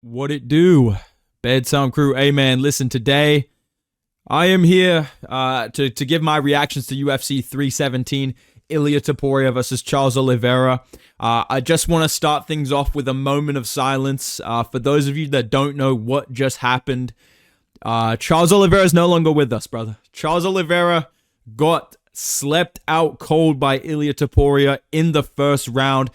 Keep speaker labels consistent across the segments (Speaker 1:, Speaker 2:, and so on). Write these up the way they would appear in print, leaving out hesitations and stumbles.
Speaker 1: What it do? Bedtime crew, hey man, listen, today I am here to give my reactions to UFC 317, Ilia Topuria versus Charles Oliveira. I just want to start things off with a moment of silence. For those of you that don't know what just happened, Charles Oliveira is no longer with us, brother. Charles Oliveira got slept out cold by Ilia Topuria in the first round.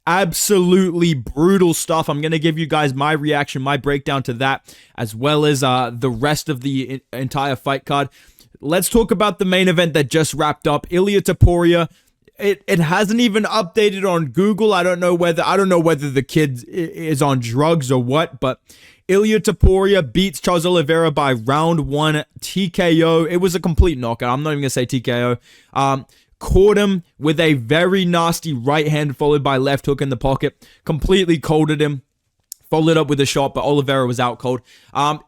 Speaker 1: Absolutely brutal stuff. I'm going to give you guys my reaction, my breakdown to that, as well as the rest of the entire fight card. Let's talk about the main event that just wrapped up. Ilia Topuria. It hasn't even updated on Google. I don't know whether the kid is on drugs or what, but Ilia Topuria beats Charles Oliveira by round 1 TKO. It was a complete knockout. I'm not even going to say TKO. Caught him with a very nasty right hand followed by left hook in the pocket. Completely colded him. Followed up with a shot, but Oliveira was out cold.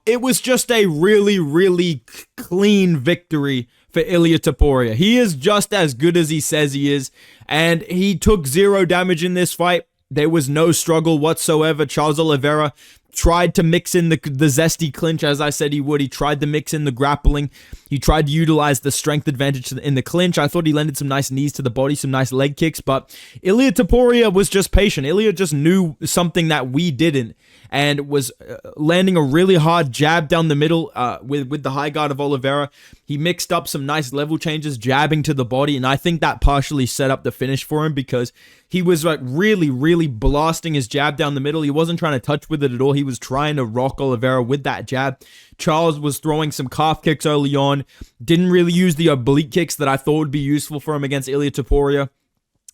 Speaker 1: It was just a really, really clean victory for Ilia Topuria. He is just as good as he says he is, and he took 0 damage in this fight. There was no struggle whatsoever. Charles Oliveira tried to mix in the zesty clinch, as I said he would. He tried to mix in the grappling. He tried to utilize the strength advantage in the clinch. I thought he landed some nice knees to the body, some nice leg kicks, but Ilia Topuria was just patient. Ilia just knew something that we didn't, and was landing a really hard jab down the middle with the high guard of Oliveira. He mixed up some nice level changes, jabbing to the body, and I think that partially set up the finish for him because he was like really, really blasting his jab down the middle. He wasn't trying to touch with it at all. He was trying to rock Oliveira with that jab. Charles was throwing some calf kicks early on. Didn't really use the oblique kicks that I thought would be useful for him against Ilia Topuria.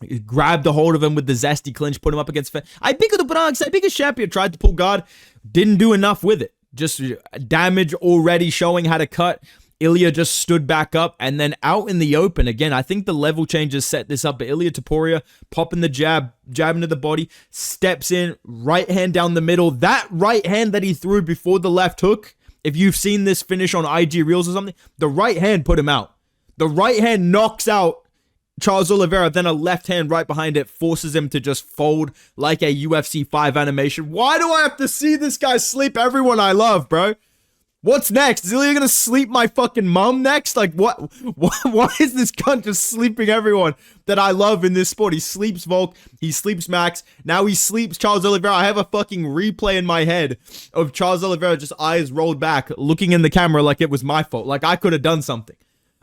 Speaker 1: He grabbed a hold of him with the zesty clinch, put him up against... I think of the Bronx. I think a champion tried to pull guard. Didn't do enough with it. Just damage already showing how to cut. Ilia just stood back up and then out in the open. Again, I think the level changes set this up, but Ilia Topuria popping the jab into the body, steps in, right hand down the middle. That right hand that he threw before the left hook, if you've seen this finish on IG Reels or something, the right hand put him out. The right hand knocks out Charles Oliveira, then a left hand right behind it forces him to just fold like a UFC 5 animation. Why do I have to see this guy sleep everyone I love, bro? What's next? Is Ilia gonna sleep my fucking mom next? Like, what? Why is this cunt just sleeping everyone that I love in this sport? He sleeps Volk, he sleeps Max, now he sleeps Charles Oliveira. I have a fucking replay in my head of Charles Oliveira just eyes rolled back, looking in the camera like it was my fault, like I could have done something.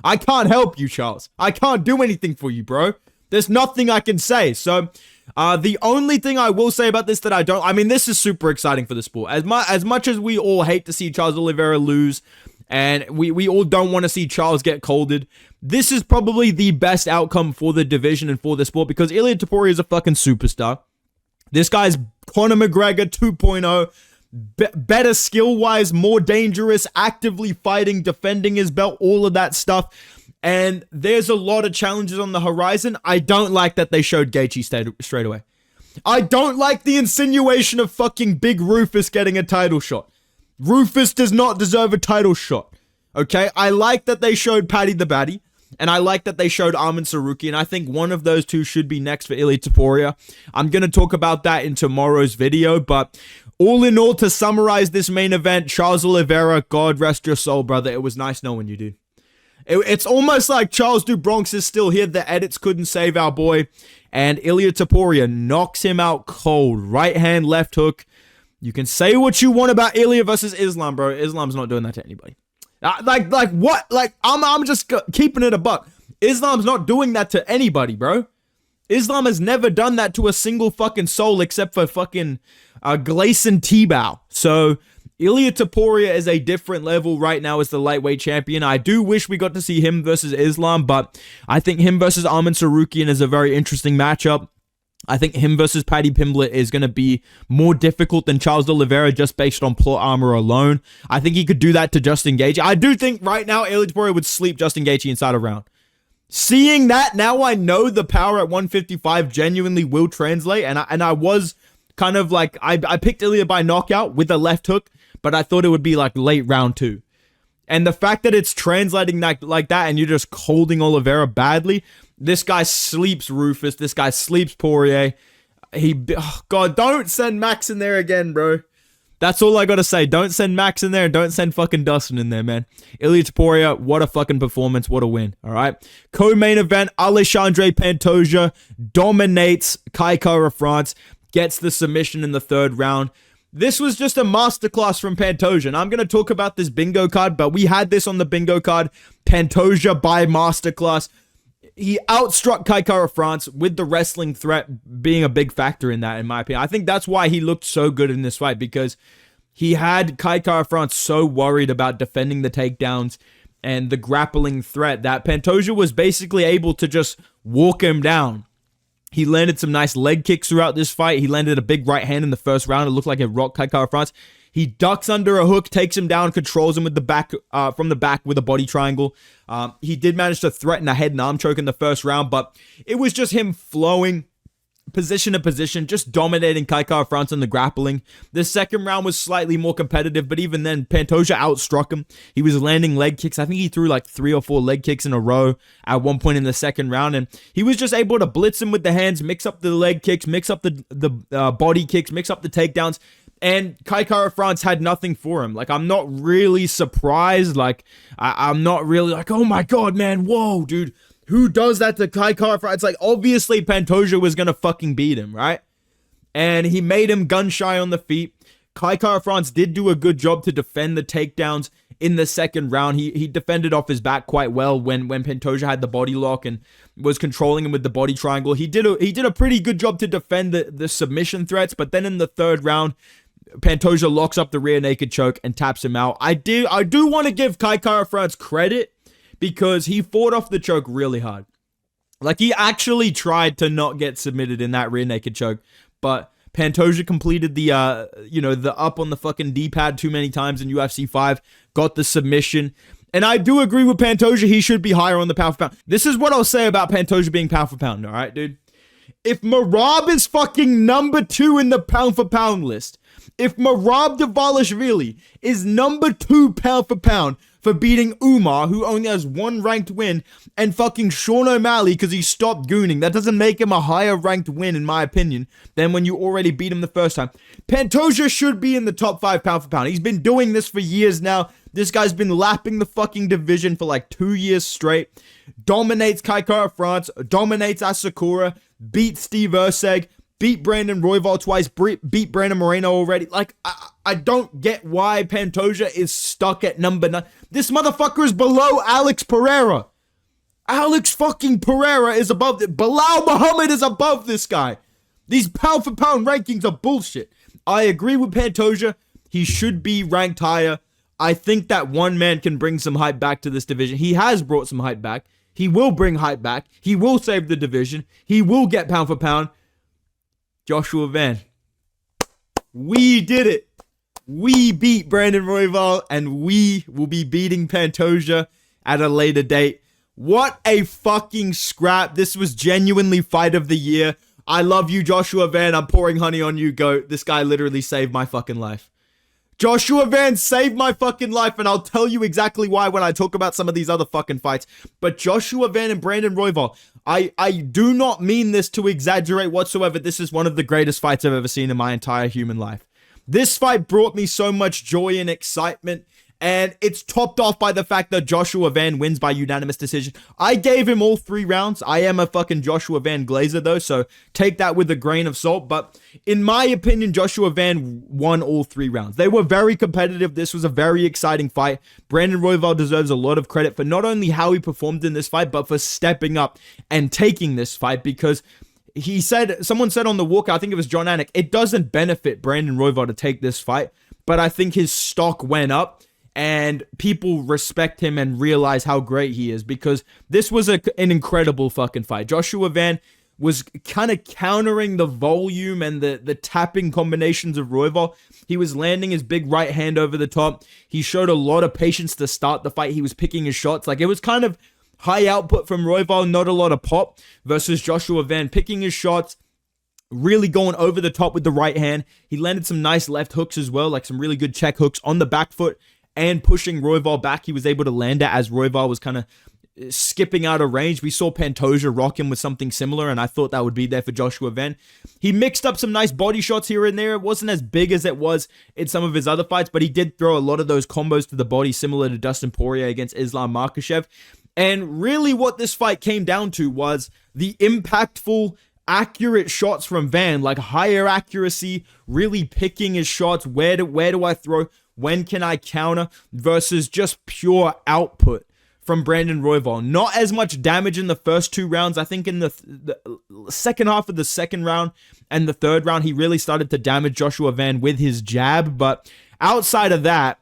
Speaker 1: I can't help you, Charles. I can't do anything for you, bro. There's nothing I can say. So, the only thing I will say about this that I mean, this is super exciting for the sport. As much as we all hate to see Charles Oliveira lose, and we all don't want to see Charles get colded, this is probably the best outcome for the division and for the sport because Ilia Topuria is a fucking superstar. This guy's Conor McGregor 2.0. Better skill-wise, more dangerous, actively fighting, defending his belt, all of that stuff. And there's a lot of challenges on the horizon. I don't like that they showed Gaethje straight away. I don't like the insinuation of fucking Big Rufus getting a title shot. Rufus does not deserve a title shot. Okay? I like that they showed Paddy the Baddy. And I like that they showed Arman Saruki. And I think one of those two should be next for Ilia Topuria. I'm going to talk about that in tomorrow's video. But all in all, to summarize this main event, Charles Oliveira, God rest your soul, brother. It was nice knowing you, dude. It's almost like Charles DuBronx is still here. The edits couldn't save our boy. And Ilia Topuria knocks him out cold. Right hand, left hook. You can say what you want about Ilia versus Islam, bro. Islam's not doing that to anybody. Like what? Like, I'm just keeping it a buck. Islam's not doing that to anybody, bro. Islam has never done that to a single fucking soul except for fucking Gleison Tebow. So, Ilia Topuria is a different level right now as the lightweight champion. I do wish we got to see him versus Islam, but I think him versus Arman Sarukian is a very interesting matchup. I think him versus Paddy Pimblett is going to be more difficult than Charles Oliveira just based on plot armor alone. I think he could do that to Justin Gaethje. I do think right now Ilia Topuria would sleep Justin Gaethje inside a round. Seeing that, now I know the power at 155 genuinely will translate, and I was kind of like, I picked Ilia by knockout with a left hook, but I thought it would be like late round 2. And the fact that it's translating like that and you're just holding Oliveira badly, this guy sleeps Rufus, this guy sleeps Poirier. God, don't send Max in there again, bro. That's all I gotta say. Don't send Max in there and don't send fucking Dustin in there, man. Ilia Topuria, what a fucking performance. What a win, all right? Co-main event, Alexandre Pantoja dominates Kai Kara-France, gets the submission in the third round. This was just a masterclass from Pantoja, and I'm going to talk about this bingo card, but we had this on the bingo card. Pantoja by masterclass. He outstruck Kai Kara-France with the wrestling threat being a big factor in that, in my opinion. I think that's why he looked so good in this fight, because he had Kai Kara-France so worried about defending the takedowns and the grappling threat that Pantoja was basically able to just walk him down. He landed some nice leg kicks throughout this fight. He landed a big right hand in the first round. It looked like it rocked Kai Kara-France. He ducks under a hook, takes him down, controls him with the back, from the back with a body triangle. He did manage to threaten a head and arm choke in the first round, but it was just him flowing position to position, just dominating Kai Kara-France in the grappling. The second round was slightly more competitive, but even then, Pantoja outstruck him. He was landing leg kicks. I think he threw like 3 or 4 leg kicks in a row at one point in the second round, and he was just able to blitz him with the hands, mix up the leg kicks, mix up the body kicks, mix up the takedowns, and Kai Kara-France had nothing for him. Like, I'm not really surprised. Like, I'm not really like, oh my god, man, whoa, dude. Who does that to Kai Kara-France? It's like, obviously Pantoja was going to fucking beat him, right? And he made him gun shy on the feet. Kai Kara-France did do a good job to defend the takedowns in the second round. He defended off his back quite well when Pantoja had the body lock and was controlling him with the body triangle. He did a pretty good job to defend the submission threats, but then in the third round, Pantoja locks up the rear naked choke and taps him out. I do want to give Kai Kara-France credit, because he fought off the choke really hard. Like, he actually tried to not get submitted in that rear naked choke, but Pantoja completed the up on the fucking D-pad too many times in UFC 5, got the submission. And I do agree with Pantoja, he should be higher on the pound for pound. This is what I'll say about Pantoja being pound for pound, all right, dude? If Merab is fucking number 2 in the pound for pound list, if Merab Dvalishvili is number 2 pound for pound for beating Umar, who only has 1 ranked win, and fucking Sean O'Malley because he stopped gooning, that doesn't make him a higher ranked win, in my opinion, than when you already beat him the first time. Pantoja should be in the top 5 pound for pound. He's been doing this for years now. This guy's been lapping the fucking division for like 2 years straight. Dominates Kai Kara-France, dominates Asakura, beat Steve Erceg, beat Brandon Royval twice, beat Brandon Moreno already. Like, I don't get why Pantoja is stuck at number 9. This motherfucker is below Alex Pereira. Alex fucking Pereira is above it. Bilal Muhammad is above this guy. These pound for pound rankings are bullshit. I agree with Pantoja. He should be ranked higher. I think that one man can bring some hype back to this division. He has brought some hype back. He will bring hype back. He will save the division. He will get pound for pound. Joshua Van. We did it. We beat Brandon Royval, and we will be beating Pantoja at a later date. What a fucking scrap. This was genuinely fight of the year. I love you, Joshua Van. I'm pouring honey on you, GOAT. This guy literally saved my fucking life. Joshua Van saved my fucking life, and I'll tell you exactly why when I talk about some of these other fucking fights. But Joshua Van and Brandon Royval, I do not mean this to exaggerate whatsoever. This is one of the greatest fights I've ever seen in my entire human life. This fight brought me so much joy and excitement, and it's topped off by the fact that Joshua Van wins by unanimous decision. I gave him all 3 rounds. I am a fucking Joshua Van glazer, though, so take that with a grain of salt. But in my opinion, Joshua Van won all 3 rounds. They were very competitive. This was a very exciting fight. Brandon Royval deserves a lot of credit for not only how he performed in this fight, but for stepping up and taking this fight, because someone said on the walkout, I think it was John Anik, it doesn't benefit Brandon Royval to take this fight, but I think his stock went up and people respect him and realize how great he is, because this was an incredible fucking fight. Joshua Van was kind of countering the volume and the tapping combinations of Royval. He was landing his big right hand over the top. He showed a lot of patience to start the fight. He was picking his shots. Like, it was kind of high output from Royval, not a lot of pop, versus Joshua Van picking his shots, really going over the top with the right hand. He landed some nice left hooks as well, like some really good check hooks on the back foot, and pushing Royval back. He was able to land it as Royval was kind of skipping out of range. We saw Pantoja rock him with something similar, and I thought that would be there for Joshua Van. He mixed up some nice body shots here and there. It wasn't as big as it was in some of his other fights, but he did throw a lot of those combos to the body, similar to Dustin Poirier against Islam Makhachev. And really what this fight came down to was the impactful, accurate shots from Van, like higher accuracy, really picking his shots. Where do I throw? When can I counter? Versus just pure output from Brandon Royval. Not as much damage in the first 2 rounds. I think in the second half of the second round and the third round, he really started to damage Joshua Van with his jab. But outside of that,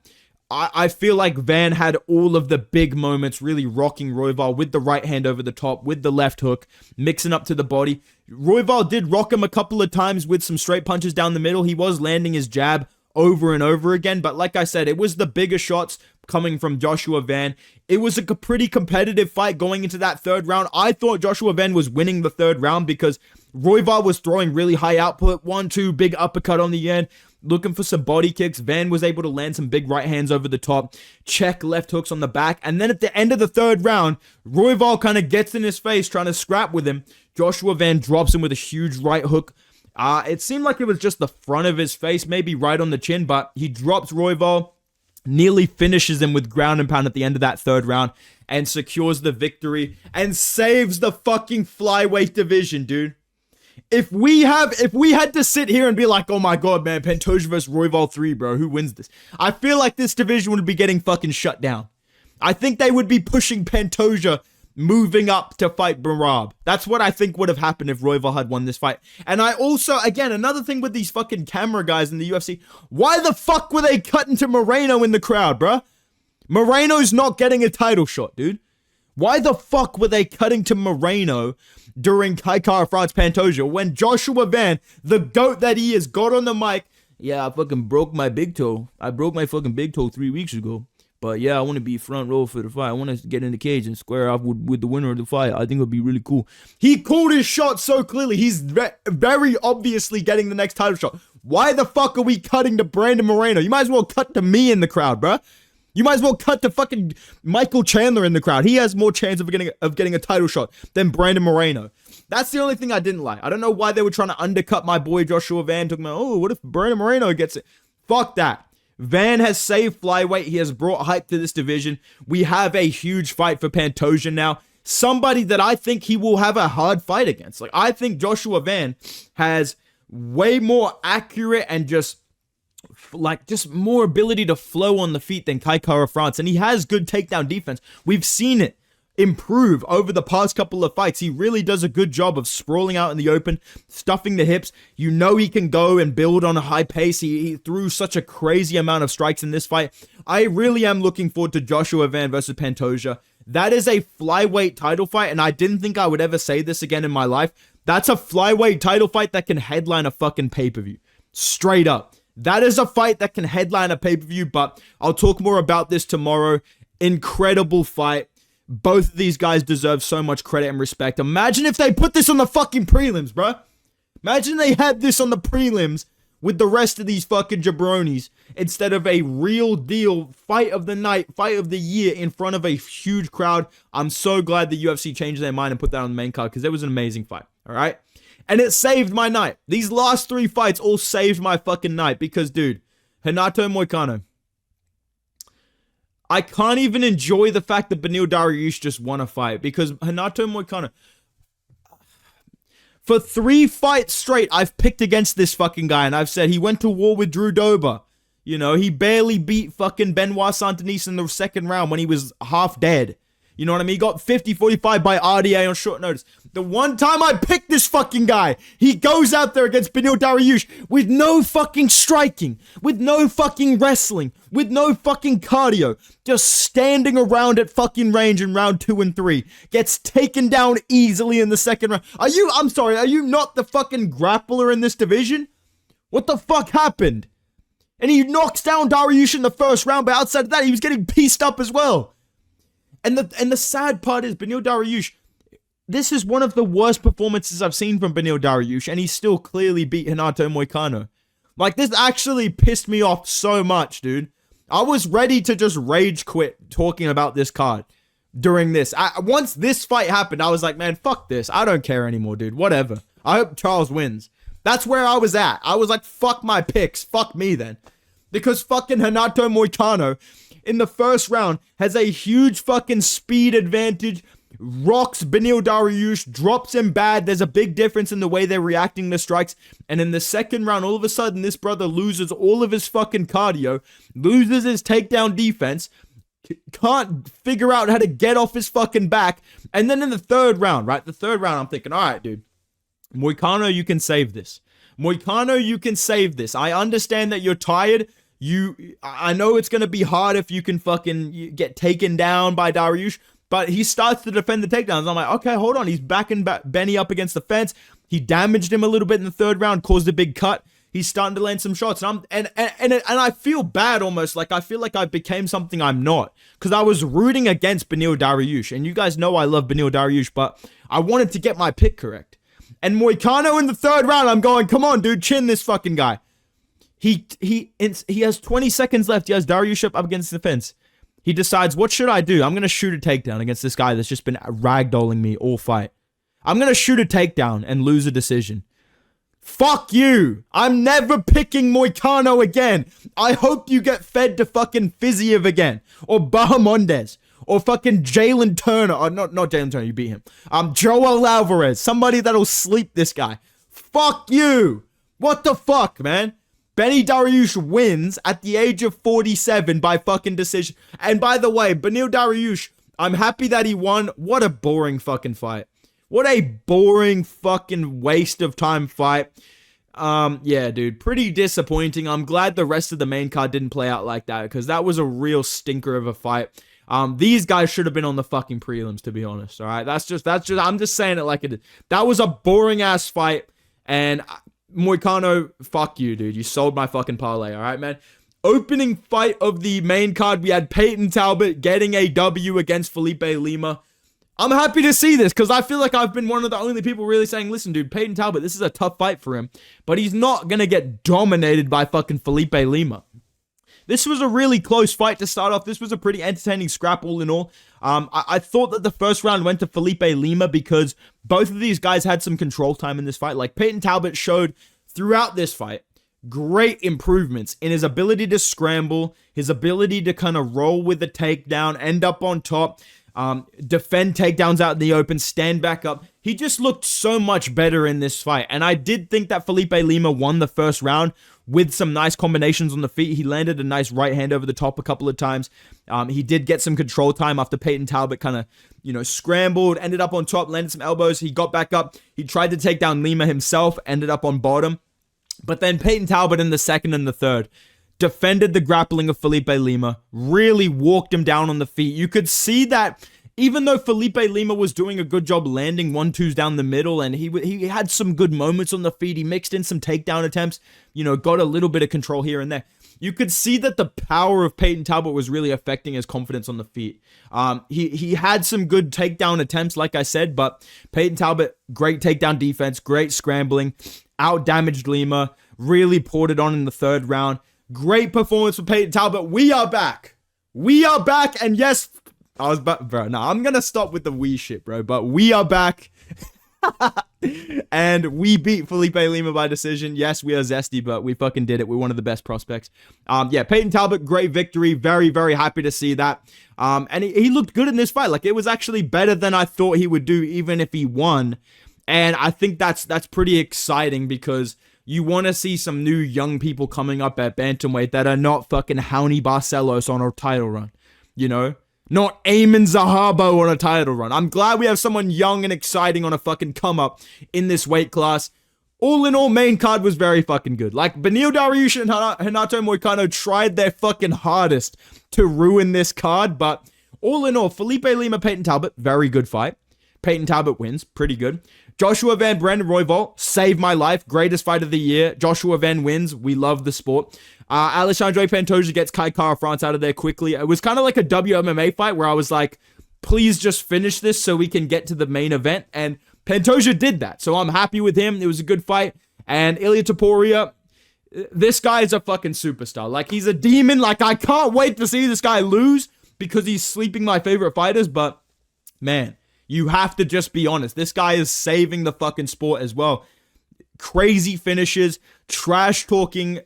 Speaker 1: I feel like Van had all of the big moments, really rocking Royval with the right hand over the top, with the left hook, mixing up to the body. Royval did rock him a couple of times with some straight punches down the middle. He was landing his jab over and over again, but like I said, it was the bigger shots coming from Joshua Van. It was a pretty competitive fight going into that third round. I thought Joshua Van was winning the third round because Royval was throwing really high output, 1-2, big uppercut on the end, looking for some body kicks. Van was able to land some big right hands over the top, check left hooks on the back, and then at the end of the third round, Royval kind of gets in his face trying to scrap with him. Joshua Van drops him with a huge right hook. It seemed like it was just the front of his face, maybe right on the chin, but he drops Royval, nearly finishes him with ground and pound at the end of that third round, and secures the victory, and saves the fucking flyweight division, dude. If we had to sit here and be like, oh my god, man, Pantoja versus Royval 3, bro, who wins this? I feel like this division would be getting fucking shut down. I think they would be pushing Pantoja moving up to fight Barab. That's what I think would have happened if Royval had won this fight. And I also, again, another thing with these fucking camera guys in the UFC, why the fuck were they cutting to Moreno in the crowd, bruh? Moreno's not getting a title shot, dude. Why the fuck were they cutting to Moreno during Kai Kara France Pantoja when Joshua Van, the GOAT that he is, got on the mic? Yeah, I fucking broke my big toe. I broke my fucking big toe 3 weeks ago. But yeah, I want to be front row for the fight. I want to get in the cage and square off with the winner of the fight. I think it'll be really cool. He called his shot so clearly. He's very obviously getting the next title shot. Why the fuck are we cutting to Brandon Moreno? You might as well cut to me in the crowd, bruh. You might as well cut to fucking Michael Chandler in the crowd. He has more chance of getting a title shot than Brandon Moreno. That's the only thing I didn't like. I don't know why they were trying to undercut my boy Joshua Van. Talking about, oh, what if Brandon Moreno gets it? Fuck that. Van has saved flyweight. He has brought hype to this division. We have a huge fight for Pantoja now. Somebody that I think he will have a hard fight against. Like, I think Joshua Van has way more accurate and just more ability to flow on the feet than Kai Kara France. And he has good takedown defense. We've seen it improve over the past couple of fights. He really does a good job of sprawling out in the open, stuffing the hips. You know he can go and build on a high pace. He threw such a crazy amount of strikes in this fight. I really am looking forward to Joshua Van versus Pantoja. That is a flyweight title fight, and I didn't think I would ever say this again in my life. That's a flyweight title fight that can headline a fucking pay-per-view. Straight up. That is a fight that can headline a pay-per-view, but I'll talk more about this tomorrow. Incredible fight. Both of these guys deserve so much credit and respect. Imagine if they put this on the fucking prelims, bruh. Imagine they had this on the prelims with the rest of these fucking jabronis instead of a real deal fight of the night, fight of the year in front of a huge crowd. I'm so glad the UFC changed their mind and put that on the main card because it was an amazing fight, all right? And it saved my night. These last 3 fights all saved my fucking night because, dude, Renato Moicano, I can't even enjoy the fact that Beneil Dariush just won a fight because Renato Moicano, for 3 fights straight, I've picked against this fucking guy and I've said he went to war with Drew Dober. You know, he barely beat fucking Benoit Saint-Denis in the second round when he was half dead. You know what I mean? He got 50-45 by RDA on short notice. The one time I picked this fucking guy, he goes out there against Beneil Dariush with no fucking striking, with no fucking wrestling, with no fucking cardio, just standing around at fucking range in round 2 and 3. Gets taken down easily in the second round. Are you not the fucking grappler in this division? What the fuck happened? And he knocks down Dariush in the first round, but outside of that, he was getting pieced up as well. And the sad part is, Beneil Dariush, this is one of the worst performances I've seen from Beneil Dariush, and he still clearly beat Renato Moicano. Like, this actually pissed me off so much, dude. I was ready to just rage quit talking about this card. during this. Once this fight happened, I was like, man, fuck this. I don't care anymore, dude. Whatever. I hope Charles wins. That's where I was at. I was like, fuck my picks. Fuck me then. Because fucking Renato Moicano in the first round has a huge fucking speed advantage, rocks Beneil Dariush, drops him bad. There's a big difference in the way they're reacting to strikes. And in the second round, all of a sudden, this brother loses all of his fucking cardio, loses his takedown defense, can't figure out how to get off his fucking back. And then in the third round, right? The third round, I'm thinking, all right, dude, Moicano, you can save this. Moicano, you can save this. I understand that you're tired. I know it's going to be hard if you can fucking get taken down by Dariush, but he starts to defend the takedowns. I'm like, okay, hold on. He's backing Benny up against the fence. He damaged him a little bit in the third round, caused a big cut. He's starting to land some shots. And I feel bad almost. Like, I feel like I became something I'm not. Because I was rooting against Beneil Dariush. And you guys know I love Beneil Dariush, but I wanted to get my pick correct. And Moicano in the third round, I'm going, come on, dude, chin this fucking guy. He has 20 seconds left. He has Dariush up against the fence. He decides, what should I do? I'm going to shoot a takedown against this guy that's just been ragdolling me all fight. I'm going to shoot a takedown and lose a decision. Fuck you. I'm never picking Moicano again. I hope you get fed to fucking Fiziev again. Or Bahamondes. Or fucking Jalen Turner. Or not Jalen Turner, you beat him. Joel Alvarez. Somebody that'll sleep this guy. Fuck you. What the fuck, man? Benny Dariush wins at the age of 47 by fucking decision. And by the way, Beneil Dariush, I'm happy that he won. What a boring fucking fight. What a boring fucking waste of time fight. Yeah, dude, pretty disappointing. I'm glad the rest of the main card didn't play out like that, because that was a real stinker of a fight. These guys should have been on the fucking prelims, to be honest. All right, that's just. I'm just saying it like it is. That was a boring ass fight, and Moicano, fuck you, dude. You sold my fucking parlay. All right, man. Opening fight of the main card, we had Peyton Talbot getting a W against Felipe Lima. I'm happy to see this, because I feel like I've been one of the only people really saying, listen, dude, Peyton Talbot, this is a tough fight for him, but he's not going to get dominated by fucking Felipe Lima. This was a really close fight to start off. This was a pretty entertaining scrap all in all. I thought that the first round went to Felipe Lima because both of these guys had some control time in this fight. Like, Peyton Talbot showed throughout this fight great improvements in his ability to scramble, his ability to kind of roll with the takedown, end up on top, defend takedowns out in the open, stand back up. He just looked so much better in this fight. And I did think that Felipe Lima won the first round with some nice combinations on the feet. He landed a nice right hand over the top a couple of times. He did get some control time after Peyton Talbot kind of, scrambled, ended up on top, landed some elbows. He got back up. He tried to take down Lima himself, ended up on bottom. But then Peyton Talbot in the second and the third defended the grappling of Felipe Lima, really walked him down on the feet. You could see that even though Felipe Lima was doing a good job landing 1-2s down the middle, and he had some good moments on the feet, he mixed in some takedown attempts, got a little bit of control here and there. You could see that the power of Peyton Talbot was really affecting his confidence on the feet. He had some good takedown attempts, like I said, but Peyton Talbot, great takedown defense, great scrambling, out-damaged Lima, really poured it on in the third round. Great performance for Peyton Talbot. We are back. We are back. And yes, I was back, bro. No, I'm going to stop with the we shit, bro. But we are back. And we beat Felipe Lima by decision. Yes, we are zesty, but we fucking did it. We're one of the best prospects. Yeah, Peyton Talbot, great victory. Very, very happy to see that. And he looked good in this fight. Like, it was actually better than I thought he would do, even if he won. And I think that's pretty exciting, because you want to see some new young people coming up at bantamweight that are not fucking Raoni Barcelos on a title run, Not Eamon Zahabo on a title run. I'm glad we have someone young and exciting on a fucking come up in this weight class. All in all, main card was very fucking good. Like, Beneil Dariush and Renato Moicano tried their fucking hardest to ruin this card, but all in all, Felipe Lima, Peyton Talbot, very good fight. Peyton Talbot wins, pretty good. Joshua Van Bren, Royval, saved my life. Greatest fight of the year. Joshua Van wins. We love the sport. Alexandre Pantoja gets Kai Kara France out of there quickly. It was kind of like a WMMA fight where I was like, please just finish this so we can get to the main event. And Pantoja did that. So I'm happy with him. It was a good fight. And Ilia Topuria, this guy is a fucking superstar. Like, he's a demon. Like, I can't wait to see this guy lose because he's sleeping my favorite fighters. But man, you have to just be honest. This guy is saving the fucking sport as well. Crazy finishes, trash talking,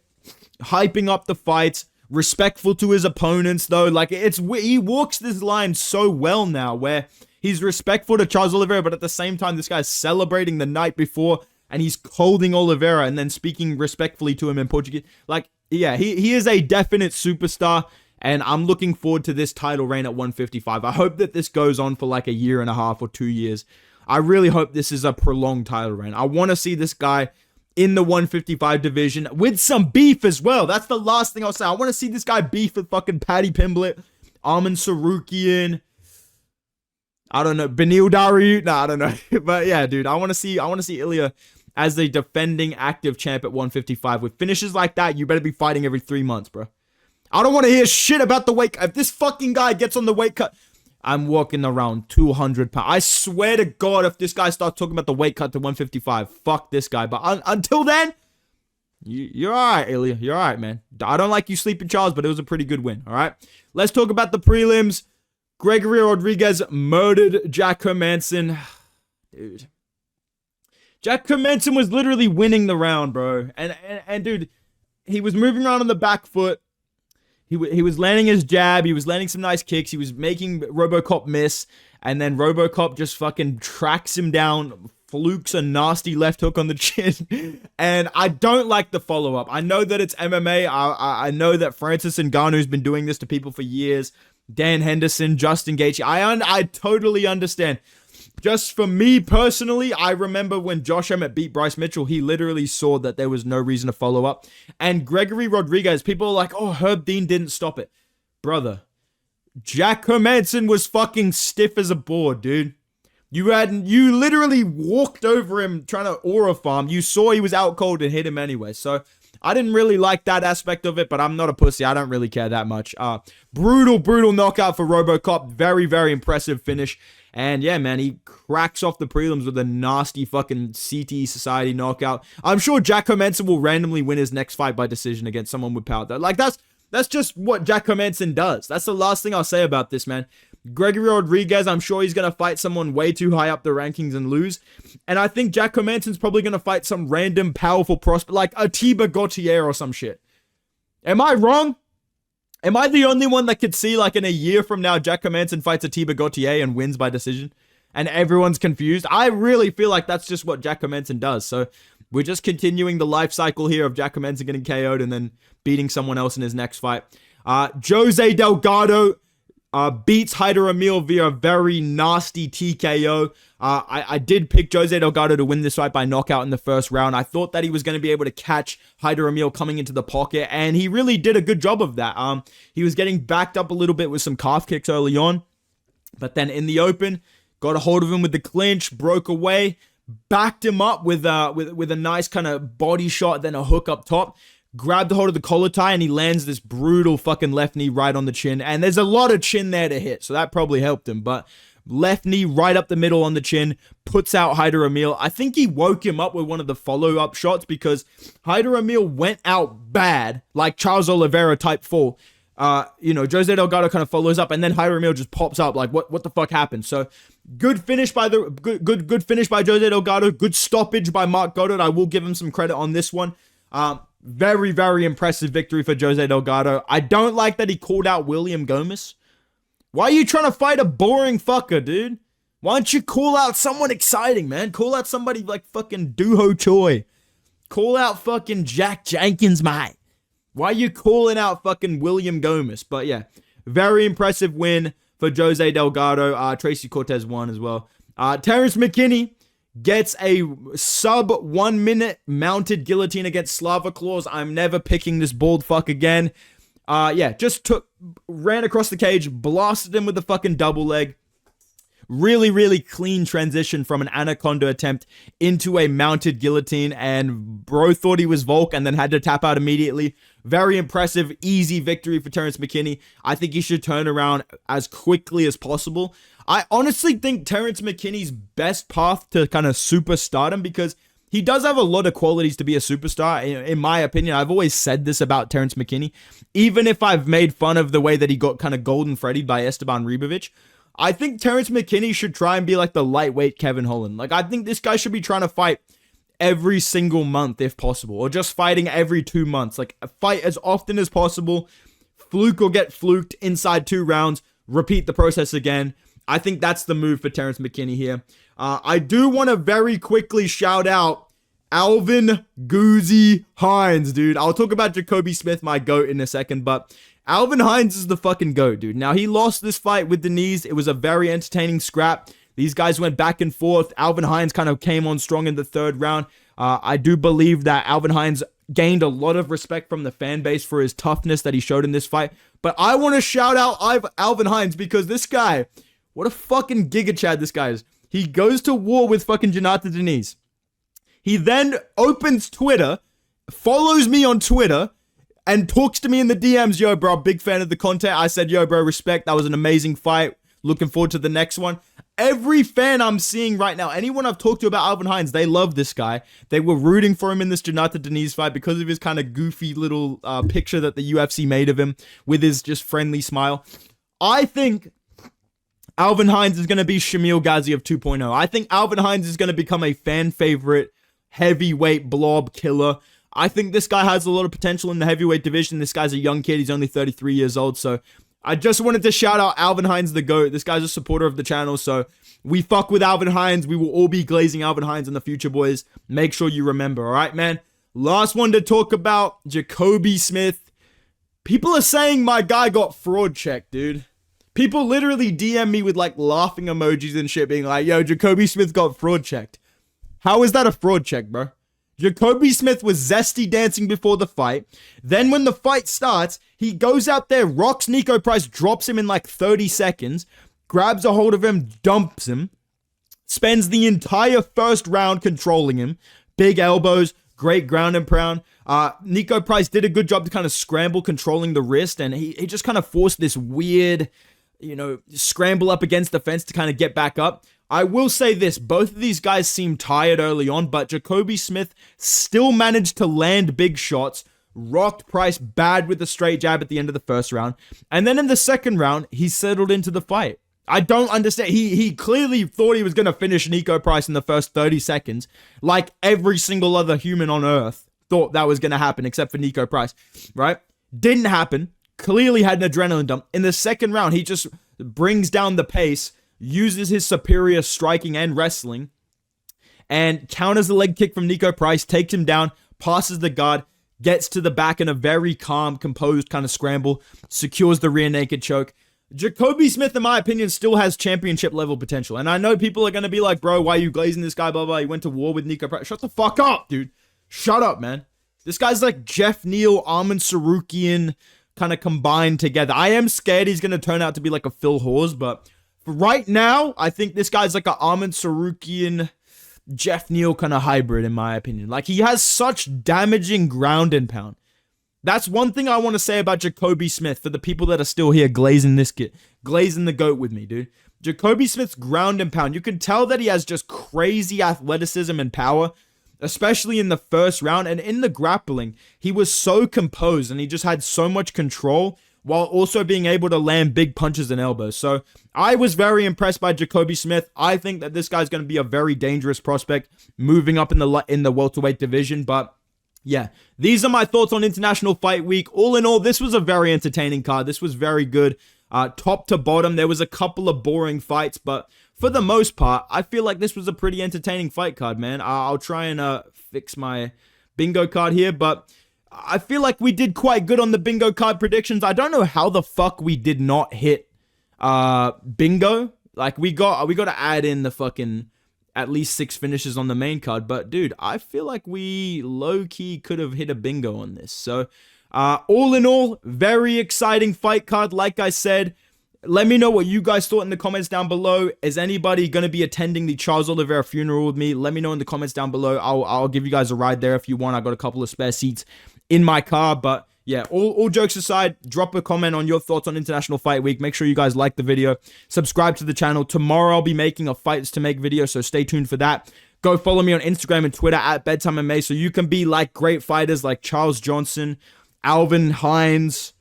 Speaker 1: hyping up the fights, respectful to his opponents though. Like, he walks this line so well now where he's respectful to Charles Oliveira, but at the same time, this guy's celebrating the night before and he's holding Oliveira and then speaking respectfully to him in Portuguese. Like, yeah, he is a definite superstar, and I'm looking forward to this title reign at 155. I hope that this goes on for like a year and a half or 2 years. I really hope this is a prolonged title reign. I want to see this guy in the 155 division with some beef as well. That's the last thing I'll say. I want to see this guy beef with fucking Paddy Pimblett, Arman Sarukian, I don't know, Benil Dariush. Nah, I don't know. But yeah, dude, I want to see Ilya as the defending active champ at 155. With finishes like that, you better be fighting every 3 months, bro. I don't want to hear shit about the weight cut. If this fucking guy gets on the weight cut, I'm walking around 200 pounds. I swear to God, if this guy starts talking about the weight cut to 155, fuck this guy. But until then, you're all right, Ilya. You're all right, man. I don't like you sleeping, Charles, but it was a pretty good win, all right? Let's talk about the prelims. Gregory Rodriguez murdered Jack Hermansson. Dude. Jack Hermansson was literally winning the round, bro. And dude, he was moving around on the back foot. He was landing his jab. He was landing some nice kicks. He was making RoboCop miss. And then RoboCop just fucking tracks him down, flukes a nasty left hook on the chin. And I don't like the follow-up. I know that it's MMA. I know that Francis Ngannou's been doing this to people for years. Dan Henderson, Justin Gaethje. I totally understand. Just for me personally, I remember when Josh Emmett beat Bryce Mitchell, he literally saw that there was no reason to follow up. And Gregory Rodriguez, people are like, oh, Herb Dean didn't stop it. Brother, Jack Hermansson was fucking stiff as a board, dude. You literally walked over him trying to aura farm. You saw he was out cold and hit him anyway. So I didn't really like that aspect of it, but I'm not a pussy. I don't really care that much. Brutal knockout for RoboCop. Very, very impressive finish. And yeah, man, he cracks off the prelims with a nasty fucking CTE Society knockout. I'm sure Jack Hermansson will randomly win his next fight by decision against someone with power. Like, that's just what Jack Hermansson does. That's the last thing I'll say about this, man. Gregory Rodriguez, I'm sure he's going to fight someone way too high up the rankings and lose. And I think Jack Hermansson's probably going to fight some random powerful prospect, like Atiba Gauthier or some shit. Am I wrong? Am I the only one that could see, like, in a year from now, Jack Hermansson fights Atiba Gauthier and wins by decision? And everyone's confused? I really feel like that's just what Jack Hermansson does. So we're just continuing the life cycle here of Jack Hermansson getting KO'd and then beating someone else in his next fight. Jose Delgado beats Haider Emil via a very nasty TKO. I did pick Jose Delgado to win this fight by knockout in the first round. I thought that he was going to be able to catch Haider Emil coming into the pocket, and he really did a good job of that. He was getting backed up a little bit with some calf kicks early on, but then in the open, got a hold of him with the clinch, broke away, backed him up with a nice kind of body shot, then a hook up top. Grabbed a hold of the collar tie, and he lands this brutal fucking left knee right on the chin. And there's a lot of chin there to hit, so that probably helped him. But left knee right up the middle on the chin, puts out Haider Emil. I think he woke him up with one of the follow-up shots because Haider Emil went out bad, like Charles Oliveira type fall. Jose Delgado kind of follows up, and then Haider Emil just pops up. Like, what the fuck happened? So good finish by good finish by Jose Delgado. Good stoppage by Mark Goddard. I will give him some credit on this one. Very, very impressive victory for Jose Delgado. I don't like that he called out William Gomez. Why are you trying to fight a boring fucker, dude? Why don't you call out someone exciting, man? Call out somebody like fucking Duho Choi. Call out fucking Jack Jenkins, mate. Why are you calling out fucking William Gomez? But yeah, very impressive win for Jose Delgado. Tracy Cortez won as well. Terrence McKinney gets a sub 1 minute mounted guillotine against Slava Claus. I'm never picking this bald fuck again. Ran across the cage, blasted him with the fucking double leg. Really, really clean transition from an anaconda attempt into a mounted guillotine, and bro thought he was Volk and then had to tap out immediately. Very impressive, easy victory for Terrence McKinney. I think he should turn around as quickly as possible. I honestly think Terrence McKinney's best path to kind of superstardom, because he does have a lot of qualities to be a superstar, in my opinion. I've always said this about Terrence McKinney, even if I've made fun of the way that he got kind of golden Freddy by Esteban Ribovic. I think Terrence McKinney should try and be like the lightweight Kevin Holland. Like, I think this guy should be trying to fight every single month if possible, or just fighting every 2 months. Like, fight as often as possible, fluke or get fluked inside 2 rounds, repeat the process again. I think that's the move for Terrence McKinney here. I do want to very quickly shout out Alvin Goozy Hines, dude. I'll talk about Jacoby Smith, my GOAT, in a second, but Alvin Hines is the fucking GOAT, dude. Now, he lost this fight with the knees. It was a very entertaining scrap. These guys went back and forth. Alvin Hines kind of came on strong in the 3rd round. I do believe that Alvin Hines gained a lot of respect from the fan base for his toughness that he showed in this fight. But I want to shout out Alvin Hines because this guy, what a fucking Giga Chad this guy is. He goes to war with fucking Jonathan Deniz. He then opens Twitter, follows me on Twitter, and talks to me in the DMs. Yo, bro, big fan of the content. I said, yo, bro, respect. That was an amazing fight. Looking forward to the next one. Every fan I'm seeing right now, anyone I've talked to about Alvin Hines, they love this guy. They were rooting for him in this Jonathan Deniz fight because of his kind of goofy little picture that the UFC made of him with his just friendly smile. I think Alvin Hines is going to be Shamil Gaziev 2.0. I think Alvin Hines is going to become a fan favorite heavyweight blob killer. I think this guy has a lot of potential in the heavyweight division. This guy's a young kid. He's only 33 years old. So I just wanted to shout out Alvin Hines, the GOAT. This guy's a supporter of the channel. So we fuck with Alvin Hines. We will all be glazing Alvin Hines in the future, boys. Make sure you remember. All right, man. Last one to talk about, Jacoby Smith. People are saying my guy got fraud checked, dude. People literally DM me with like laughing emojis and shit being like, yo, Jacoby Smith got fraud checked. How is that a fraud check, bro? Jacoby Smith was zesty dancing before the fight. Then when the fight starts, he goes out there, rocks Nico Price, drops him in like 30 seconds, grabs a hold of him, dumps him, spends the entire 1st round controlling him. Big elbows, great ground and pound. Nico Price did a good job to kind of scramble, controlling the wrist, and he just kind of forced this weird, scramble up against the fence to kind of get back up. I will say this, both of these guys seemed tired early on, but Jacoby Smith still managed to land big shots, rocked Price bad with the straight jab at the end of the 1st round, and then in the 2nd round, he settled into the fight. I don't understand. He clearly thought he was going to finish Nico Price in the first 30 seconds, like every single other human on earth thought that was going to happen, except for Nico Price, right? Didn't happen. Clearly had an adrenaline dump. In the 2nd round, he just brings down the pace, uses his superior striking and wrestling, and counters the leg kick from Nico Price, takes him down, passes the guard, gets to the back in a very calm, composed kind of scramble, secures the rear naked choke. Jacoby Smith, in my opinion, still has championship level potential. And I know people are going to be like, bro, why are you glazing this guy, blah, blah, he went to war with Nico Price. Shut the fuck up, dude. Shut up, man. This guy's like Jeff Neal, Arman Sarukian kind of combined together. I am scared he's going to turn out to be like a Phil Hawes, but right now, I think this guy's like a Arman Sarukian, Jeff Neal kind of hybrid, in my opinion. Like, he has such damaging ground and pound. That's one thing I want to say about Jacoby Smith for the people that are still here glazing the GOAT with me, dude. Jacoby Smith's ground and pound. You can tell that he has just crazy athleticism and power, especially in the 1st round. And in the grappling, he was so composed and he just had so much control while also being able to land big punches and elbows. So I was very impressed by Jacoby Smith. I think that this guy's going to be a very dangerous prospect moving up in the welterweight division. But yeah, these are my thoughts on International Fight Week. All in all, this was a very entertaining card. This was very good. Top to bottom, there was a couple of boring fights, but for the most part, I feel like this was a pretty entertaining fight card, man. I'll try and fix my bingo card here, but I feel like we did quite good on the bingo card predictions. I don't know how the fuck we did not hit bingo. Like, we got to add in the fucking at least 6 finishes on the main card. But dude, I feel like we low-key could have hit a bingo on this. So all in all, very exciting fight card. Like I said, let me know what you guys thought in the comments down below. Is anybody going to be attending the Charles Oliveira funeral with me? Let me know in the comments down below. I'll give you guys a ride there if you want. I got a couple of spare seats in my car. But yeah, all jokes aside, drop a comment on your thoughts on International Fight Week. Make sure you guys like the video. Subscribe to the channel. Tomorrow I'll be making a Fights to Make video, so stay tuned for that. Go follow me on Instagram and Twitter at BedtimeMMA so you can be like great fighters like Charles Johnson, Alvin Hines,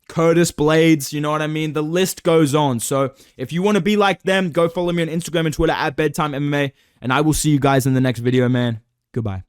Speaker 1: Curtis Blades, you know what I mean? The list goes on. So if you want to be like them, go follow me on Instagram and Twitter at Bedtime MMA, and I will see you guys in the next video, man. Goodbye.